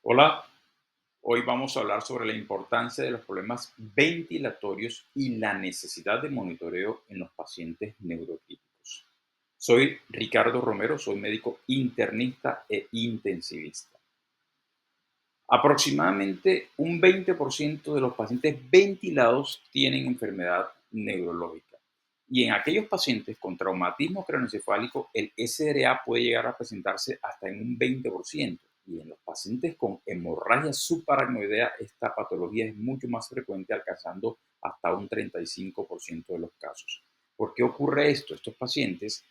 Hola, hoy vamos a hablar sobre la importancia de los problemas ventilatorios y la necesidad de monitoreo en los pacientes neurocríticos. Soy Ricardo Romero, soy médico internista e intensivista. Aproximadamente un 20% de los pacientes ventilados tienen enfermedad neurológica. Y en aquellos pacientes con traumatismo craneoencefálico, el SRA puede llegar a presentarse hasta en un 20%. Y en los pacientes con hemorragia subaracnoidea, esta patología es mucho más frecuente, alcanzando hasta un 35% de los casos. ¿Por qué ocurre esto? Estos pacientes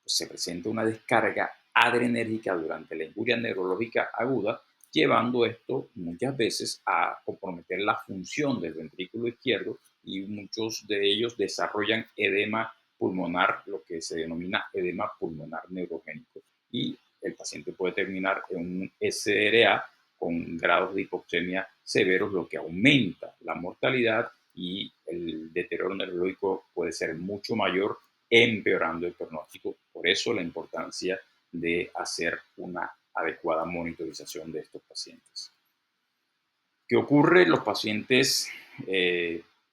se presenta una descarga adrenérgica durante la injuria neurológica aguda, llevando esto muchas veces a comprometer la función del ventrículo izquierdo y muchos de ellos desarrollan edema pulmonar, lo que se denomina edema pulmonar neurogénico. Y el paciente puede terminar en un SRA con grados de hipoxemia severos, lo que aumenta la mortalidad y el deterioro neurológico puede ser mucho mayor, empeorando el pronóstico. Por eso la importancia de hacer una adecuada monitorización de estos pacientes. ¿Qué ocurre? Los pacientes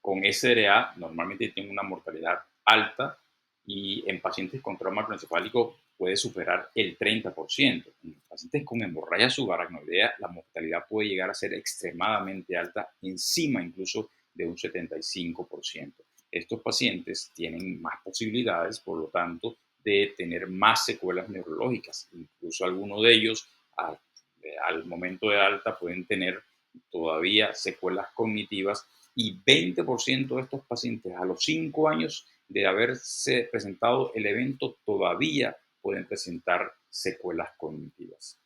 con SRA normalmente tienen una mortalidad alta y en pacientes con trauma craneoencefálico puede superar el 30%. En pacientes con hemorragia subaracnoidea la mortalidad puede llegar a ser extremadamente alta, encima incluso de un 75%. Estos pacientes tienen más posibilidades, por lo tanto, de tener más secuelas neurológicas. Incluso algunos de ellos al momento de alta pueden tener todavía secuelas cognitivas y 20% de estos pacientes a los 5 años de haberse presentado el evento todavía pueden presentar secuelas cognitivas.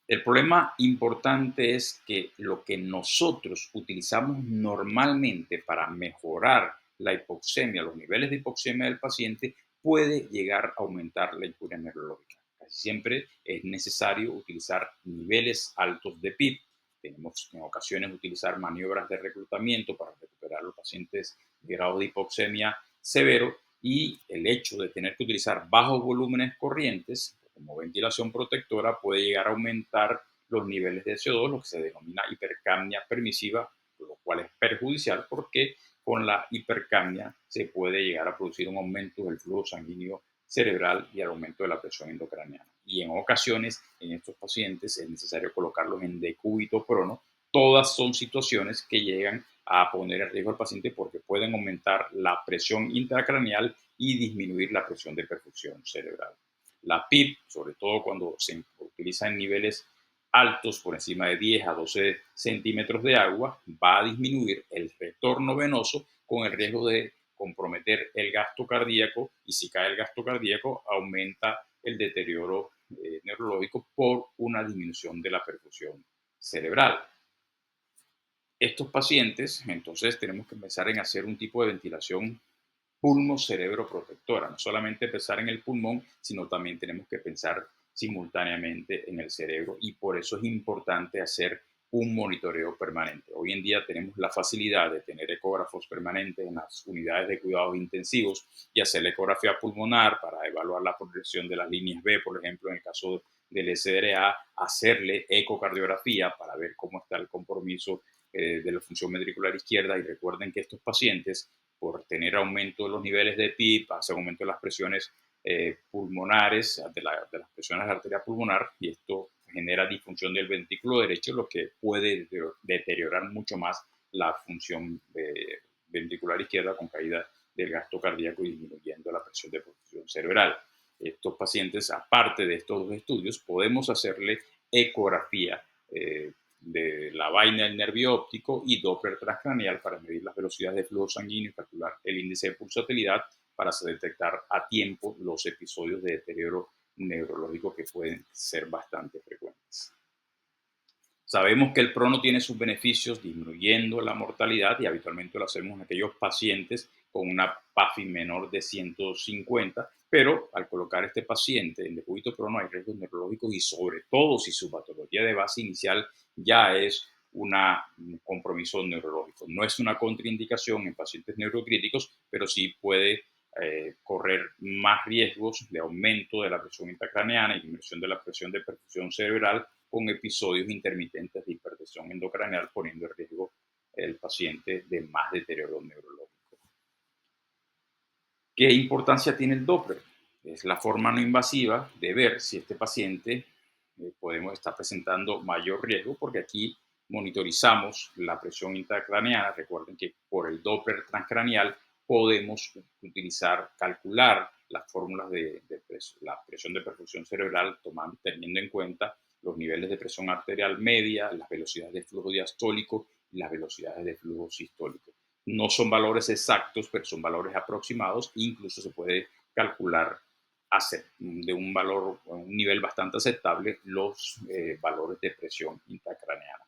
El problema importante es que lo que nosotros utilizamos normalmente para mejorar la hipoxemia, los niveles de hipoxemia del paciente, puede llegar a aumentar la injuria neurológica. Casi siempre es necesario utilizar niveles altos de PIB. Tenemos en ocasiones utilizar maniobras de reclutamiento para recuperar a los pacientes de grado de hipoxemia severo, y el hecho de tener que utilizar bajos volúmenes corrientes como ventilación protectora puede llegar a aumentar los niveles de CO2, lo que se denomina hipercapnia permisiva, lo cual es perjudicial porque con la hipercapnia se puede llegar a producir un aumento del flujo sanguíneo cerebral y el aumento de la presión endocraniana. Y en ocasiones, en estos pacientes es necesario colocarlos en decúbito prono. Todas son situaciones que llegan a poner en riesgo al paciente porque pueden aumentar la presión intracraneal y disminuir la presión de perfusión cerebral. La PIB, sobre todo cuando se utiliza en niveles altos por encima de 10 a 12 centímetros de agua, va a disminuir el retorno venoso con el riesgo de comprometer el gasto cardíaco, y si cae el gasto cardíaco aumenta el deterioro neurológico por una disminución de la perfusión cerebral. Estos pacientes, entonces tenemos que empezar en hacer un tipo de ventilación pulmo-cerebro protectora, no solamente pensar en el pulmón, sino también tenemos que pensar simultáneamente en el cerebro, y por eso es importante hacer un monitoreo permanente. Hoy en día tenemos la facilidad de tener ecógrafos permanentes en las unidades de cuidados intensivos y hacer la ecografía pulmonar para evaluar la progresión de las líneas B, por ejemplo, en el caso del SRA, hacerle ecocardiografía para ver cómo está el compromiso de la función ventricular izquierda. Y recuerden que estos pacientes, por tener aumento de los niveles de PIB, hace aumento de las presiones pulmonares, de las presiones de la arteria pulmonar, y esto genera disfunción del ventrículo derecho, lo que puede deteriorar mucho más la función ventricular izquierda, con caída del gasto cardíaco y disminuyendo la presión de perfusión cerebral. Estos pacientes, aparte de estos dos estudios, podemos hacerle ecografía de la vaina del nervio óptico y Doppler transcraneal para medir las velocidades de flujo sanguíneo y calcular el índice de pulsatilidad para detectar a tiempo los episodios de deterioro neurológico que pueden ser bastante frecuentes. Sabemos que el prono tiene sus beneficios disminuyendo la mortalidad, y habitualmente lo hacemos en aquellos pacientes con una PAFI menor de 150, pero al colocar este paciente en decúbito prono hay riesgos neurológicos, y sobre todo si su patología de base inicial ya es un compromiso neurológico. No es una contraindicación en pacientes neurocríticos, pero sí puede correr más riesgos de aumento de la presión intracraneana y disminución de la presión de perfusión cerebral con episodios intermitentes de hipertensión endocraneal, poniendo en riesgo el paciente de más deterioro neurológico. ¿Qué importancia tiene el Doppler? Es la forma no invasiva de ver si este paciente podemos estar presentando mayor riesgo, porque aquí monitorizamos la presión intracraneana. Recuerden que por el Doppler transcraneal podemos calcular las fórmulas de la presión de perfusión cerebral, teniendo en cuenta los niveles de presión arterial media, las velocidades de flujo diastólico y las velocidades de flujo sistólico. No son valores exactos, pero son valores aproximados. Incluso se puede calcular de un valor, un nivel bastante aceptable, los valores de presión intracraneana.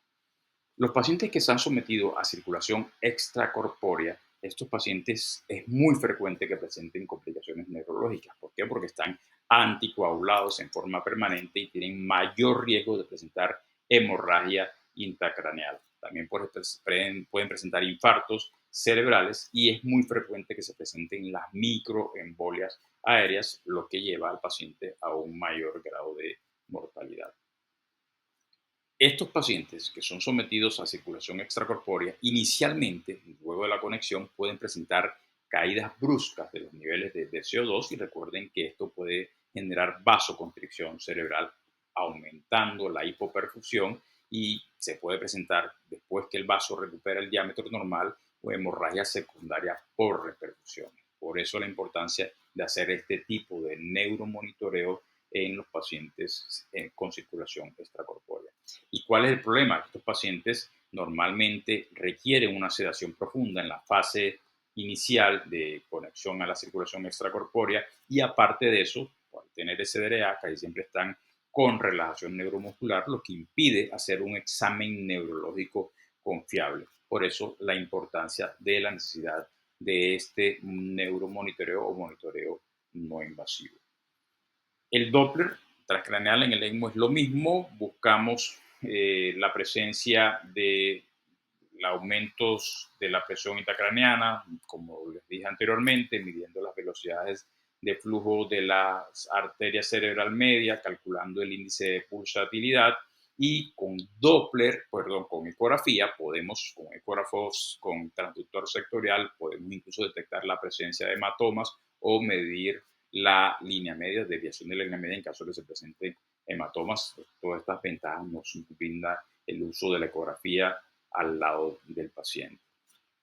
Los pacientes que se han sometido a circulación extracorpórea, estos pacientes es muy frecuente que presenten complicaciones neurológicas. ¿Por qué? Porque están anticoagulados en forma permanente y tienen mayor riesgo de presentar hemorragia intracraneal. También pueden presentar infartos cerebrales y es muy frecuente que se presenten las microembolias aéreas, lo que lleva al paciente a un mayor grado de mortalidad. Estos pacientes que son sometidos a circulación extracorpórea, inicialmente, luego de la conexión, pueden presentar caídas bruscas de los niveles de CO2 y recuerden que esto puede generar vasoconstricción cerebral, aumentando la hipoperfusión y se puede presentar, después que el vaso recupera el diámetro normal, o hemorragia secundaria por reperfusión. Por eso la importancia de hacer este tipo de neuromonitoreo en los pacientes con circulación extracorpórea. ¿Y cuál es el problema? Estos pacientes normalmente requieren una sedación profunda en la fase inicial de conexión a la circulación extracorpórea y aparte de eso, por tener SDRA, casi siempre están con relajación neuromuscular, lo que impide hacer un examen neurológico confiable. Por eso la importancia de la necesidad de este neuromonitoreo o monitoreo no invasivo. El Doppler transcraneal en el ECMO es lo mismo. Buscamos la presencia de aumentos de la presión intracraneana, como les dije anteriormente, midiendo las velocidades de flujo de las arterias cerebral media, calculando el índice de pulsatilidad y con con ecografía, con ecógrafos con transductor sectorial, podemos incluso detectar la presencia de hematomas o medir la línea media, desviación de la línea media en caso de que se presenten hematomas. Todas estas ventajas nos brinda el uso de la ecografía al lado del paciente.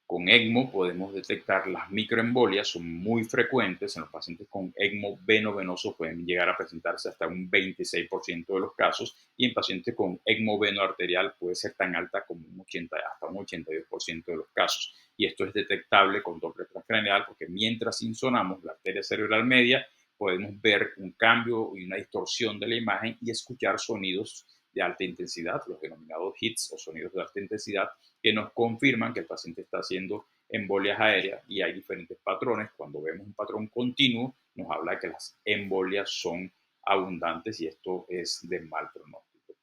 Con ECMO podemos detectar las microembolias, son muy frecuentes en los pacientes con ECMO veno-venoso, pueden llegar a presentarse hasta un 26% de los casos, y en pacientes con ECMO veno-arterial puede ser tan alta como hasta un 82% de los casos. Y esto es detectable con Doppler transcraneal porque mientras insonamos la arteria cerebral media, podemos ver un cambio y una distorsión de la imagen y escuchar sonidos de alta intensidad, los denominados hits o sonidos de alta intensidad, que nos confirman que el paciente está haciendo embolias aéreas y hay diferentes patrones. Cuando vemos un patrón continuo, nos habla de que las embolias son abundantes y esto es de mal pronóstico.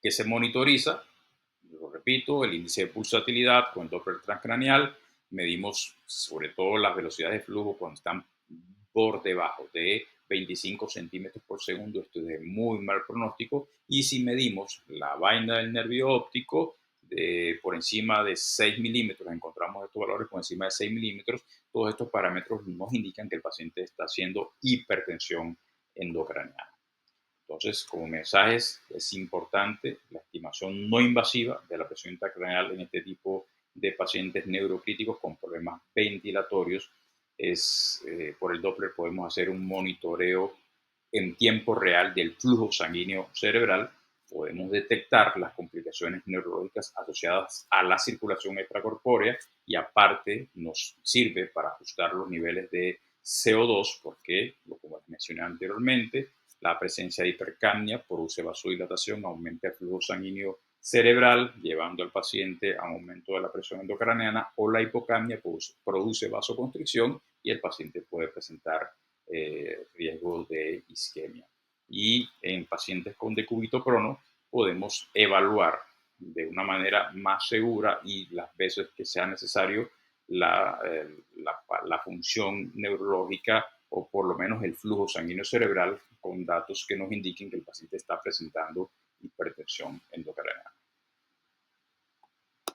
¿Qué se monitoriza? Lo repito, el índice de pulsatilidad con el Doppler transcraneal. Medimos sobre todo las velocidades de flujo cuando están por debajo de 25 centímetros por segundo. Esto es de muy mal pronóstico. Y si medimos la vaina del nervio óptico por encima de 6 milímetros, encontramos estos valores por encima de 6 milímetros, todos estos parámetros nos indican que el paciente está haciendo hipertensión endocraneana. Entonces, como mensajes, es importante la estimación no invasiva de la presión intracraneal en este tipo de pacientes neurocríticos con problemas ventilatorios. Por el Doppler podemos hacer un monitoreo en tiempo real del flujo sanguíneo cerebral. Podemos detectar las complicaciones neurológicas asociadas a la circulación extracorpórea y aparte nos sirve para ajustar los niveles de CO2 porque, como les mencioné anteriormente, la presencia de hipercapnia produce vasodilatación, aumenta el flujo sanguíneo cerebral, llevando al paciente a un aumento de la presión endocraneana, o la hipocapnia produce vasoconstricción y el paciente puede presentar riesgo de isquemia. Y en pacientes con decúbito crono podemos evaluar de una manera más segura y las veces que sea necesario la función neurológica o por lo menos el flujo sanguíneo cerebral con datos que nos indiquen que el paciente está presentando hipertensión endocrinal.